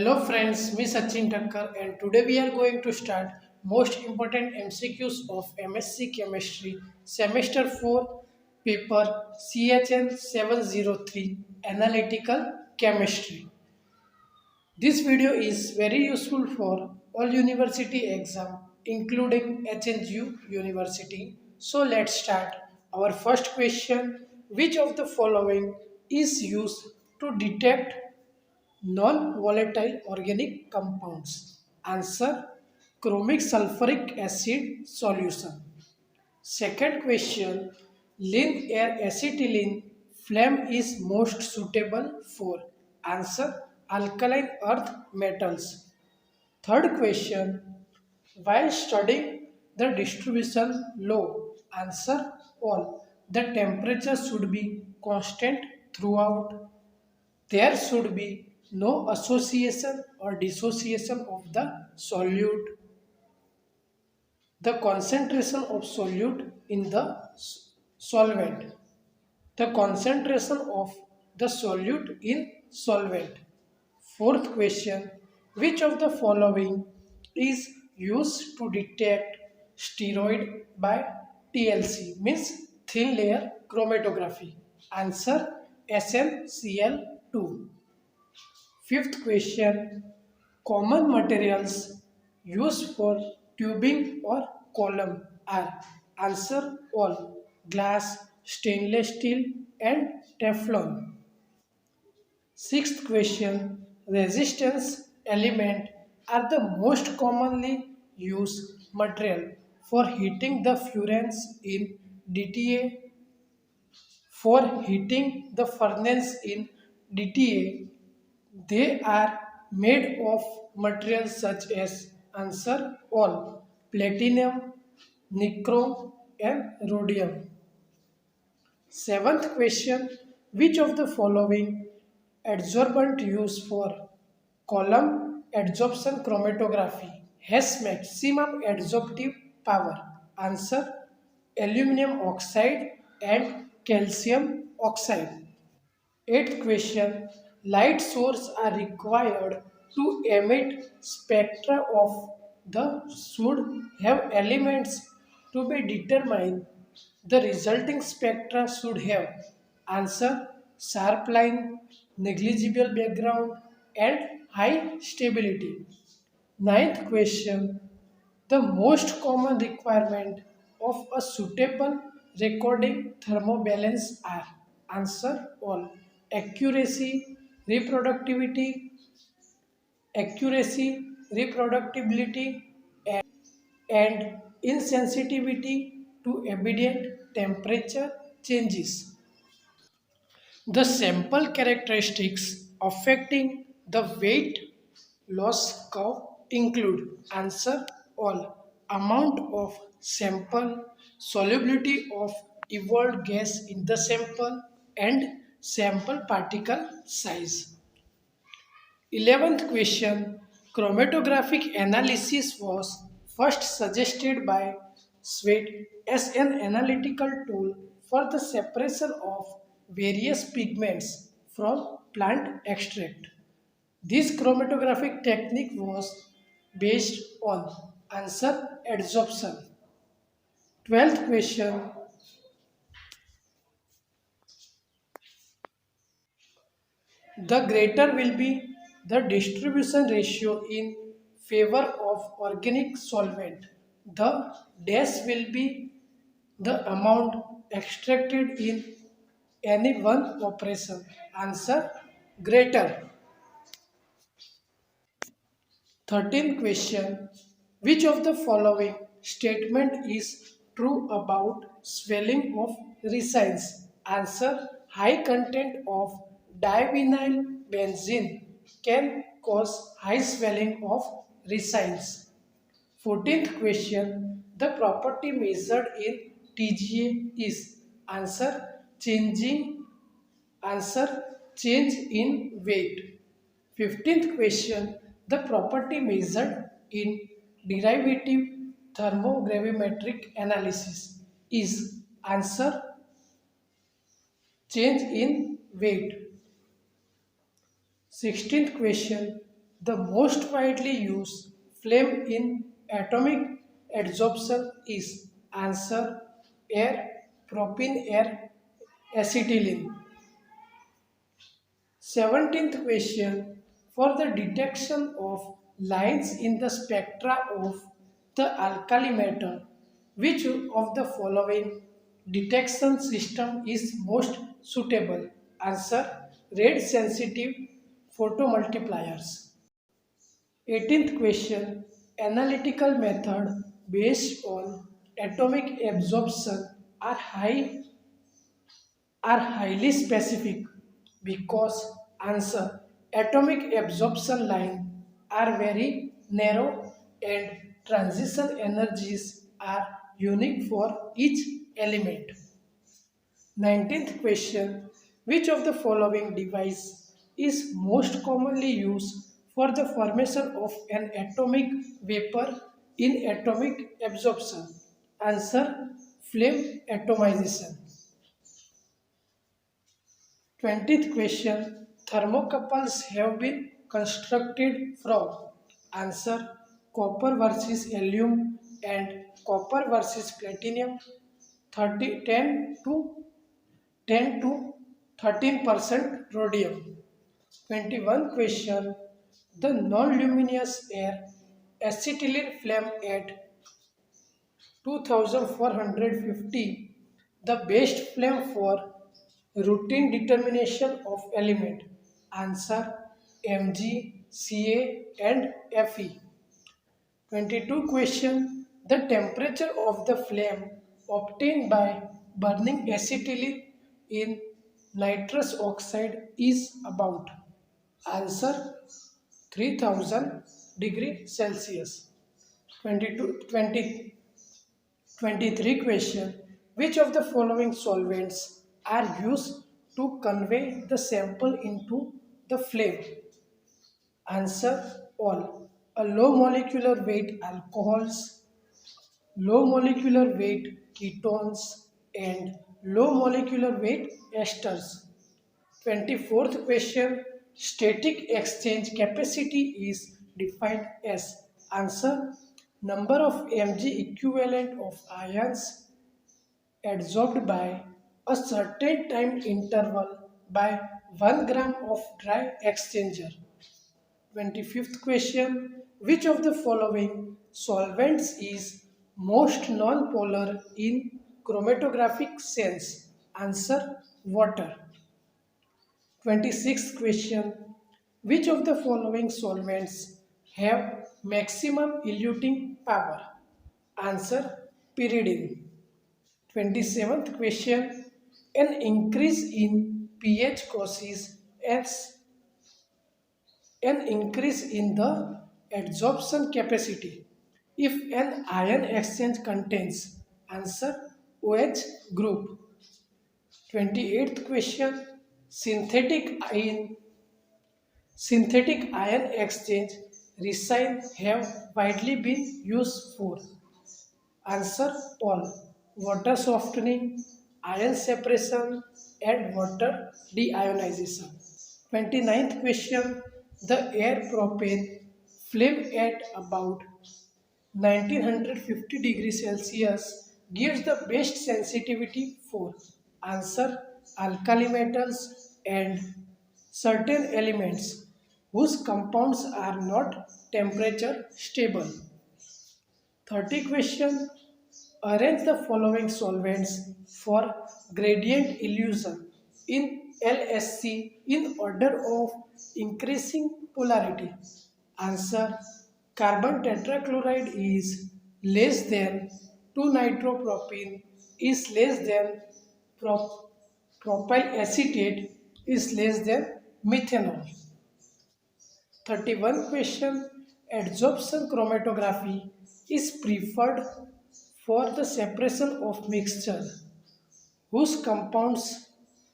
Hello friends, me Sachin Thakkar and today we are going to start most important MCQs of MSc Chemistry Semester 4 paper CHN 703 Analytical Chemistry. This video is very useful for all university exam including HNGU University. So let's start. Our first question, which of the following is used to detect non-volatile organic compounds? Answer, chromic sulfuric acid solution. Second question, lean air acetylene flame is most suitable for? Answer, alkaline earth metals. Third question, while studying the distribution law? Answer, all. The temperature should be constant throughout. There should be no association or dissociation of the solute. The concentration of solute in the solvent. The concentration of the solute in solvent. Fourth question, which of the following is used to detect steroid by TLC, means thin layer chromatography? Answer, SnCl2. Fifth question, common materials used for tubing or column are? Answer, all. Glass, stainless steel and Teflon. Sixth question, resistance element are the most commonly used material for heating the furnace in DTA. For heating the furnace in DTA, they are made of materials such as, answer, all, platinum, nichrome and rhodium. Seventh question, which of the following adsorbent used for column adsorption chromatography has maximum adsorptive power? Answer, aluminum oxide and calcium oxide. Eighth question, light sources are required to emit spectra of the should have elements to be determined. The resulting spectra should have, answer, sharp line, negligible background and high stability. Ninth question, the most common requirement of a suitable recording thermobalance are? Answer, all. Accuracy, reproductivity, accuracy, reproducibility, and insensitivity to ambient temperature changes. The sample characteristics affecting the weight loss curve include, answer, all, amount of sample, solubility of evolved gas in the sample and sample particle size. 11th question, chromatographic analysis was first suggested by Sweat as an analytical tool for the separation of various pigments from plant extract. This chromatographic technique was based on, answer, adsorption. 12th question, the greater will be the distribution ratio in favor of organic solvent. The dash will be the amount extracted in any one operation. Answer, greater. 13th question, which of the following statement is true about swelling of resins? Answer, high content of divinyl benzene can cause high swelling of resins. 14th question, the property measured in TGA is, answer, changing, answer, change in weight. 15th question, the property measured in derivative thermogravimetric analysis is, answer, change in weight. 16th question, The most widely used flame in atomic adsorption is answer air, propane air, acetylene. 17th question. For the detection of lines in the spectra of the alkali matter, which of the following detection system is most suitable? Answer rate sensitive photomultipliers. 18th question. Analytical method based on atomic absorption are highly specific because answer atomic absorption line are very narrow and transition energies are unique for each element. 19th question. Which of the following device is most commonly used for the formation of an atomic vapor in atomic absorption? Answer flame atomization. 20th question. Thermocouples have been constructed from answer copper versus aluminum and copper versus platinum 10 to 13% rhodium. 21 question. The non-luminous air acetylene flame at 2450 the best flame for routine determination of element. Answer Mg, Ca and Fe. 22 question. The temperature of the flame obtained by burning acetylene in nitrous oxide is about. Answer 3000 degree Celsius. 23 question. Which of the following solvents are used to convey the sample into the flame? Answer all. A low molecular weight alcohols, low molecular weight ketones, and low molecular weight esters. 24th question. Static exchange capacity is defined as answer number of Mg equivalent of ions adsorbed by a certain time interval by 1 gram of dry exchanger. 25th question. Which of the following solvents is most non-polar in chromatographic sense? Answer water. 26th question. Which of the following solvents have maximum eluting power? Answer pyridine. 27th question. An increase in pH causes an increase in the adsorption capacity if an ion exchange contains answer OH group. 28th question. Synthetic ion exchange resin have widely been used for answer all water softening, ion separation and water deionization. 29th question. The air propane flame at about 1950 degrees Celsius gives the best sensitivity for answer alkali metals and certain elements whose compounds are not temperature stable. 30 question. Arrange the following solvents for gradient illusion in LSC in order of increasing polarity. Answer carbon tetrachloride is less than 2-nitropropene is less than propyl acetate is less than methanol. 31 question. Adsorption chromatography is preferred for the separation of mixture whose compounds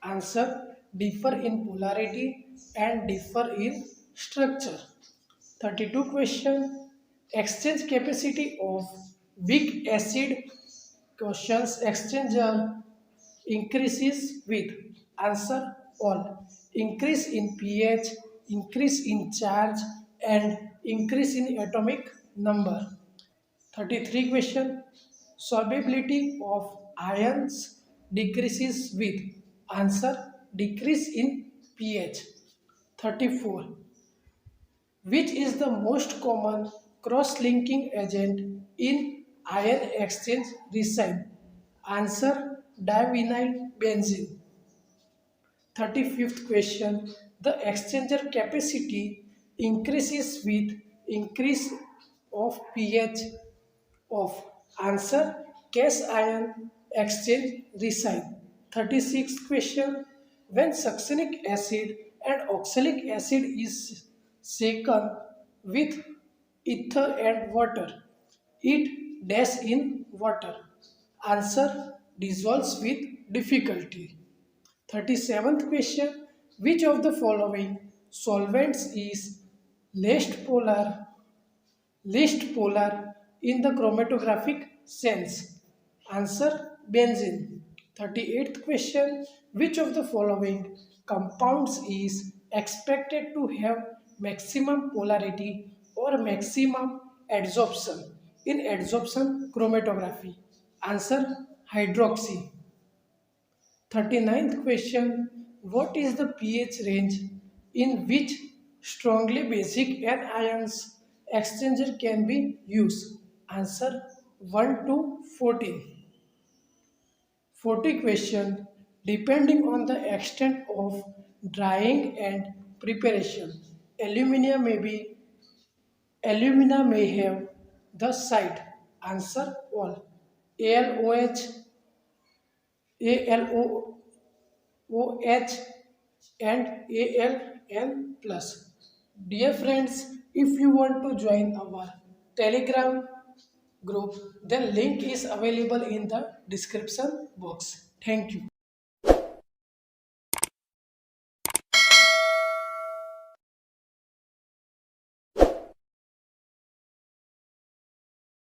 answer differ in polarity and differ in structure. 32 question. Exchange capacity of weak acid questions exchanger increases with answer all increase in pH, increase in charge and increase in atomic number. 33 question. Solubility of ions decreases with answer decrease in pH. 34. Which is the most common cross-linking agent in ion exchange resin? Answer divinyl benzene. 35th question. The exchanger capacity increases with increase of pH of answer cation ion exchange resin. 36th question. When succinic acid and oxalic acid is shaken with ether and water, it dash in water. Answer dissolves with difficulty. 37th question. Which of the following solvents is least polar in the chromatographic sense? Answer benzene. 38th question. Which of the following compounds is expected to have maximum polarity or maximum adsorption in adsorption chromatography? Answer hydroxy. 39th question. What is the pH range in which strongly basic anions exchanger can be used? Answer 1 to 14. 40 question. Depending on the extent of drying and preparation, alumina may have the site. Answer all. ALOH, ALO OH and ALN plus. Dear friends, if you want to join our Telegram group, the link is available in the description box. Thank you.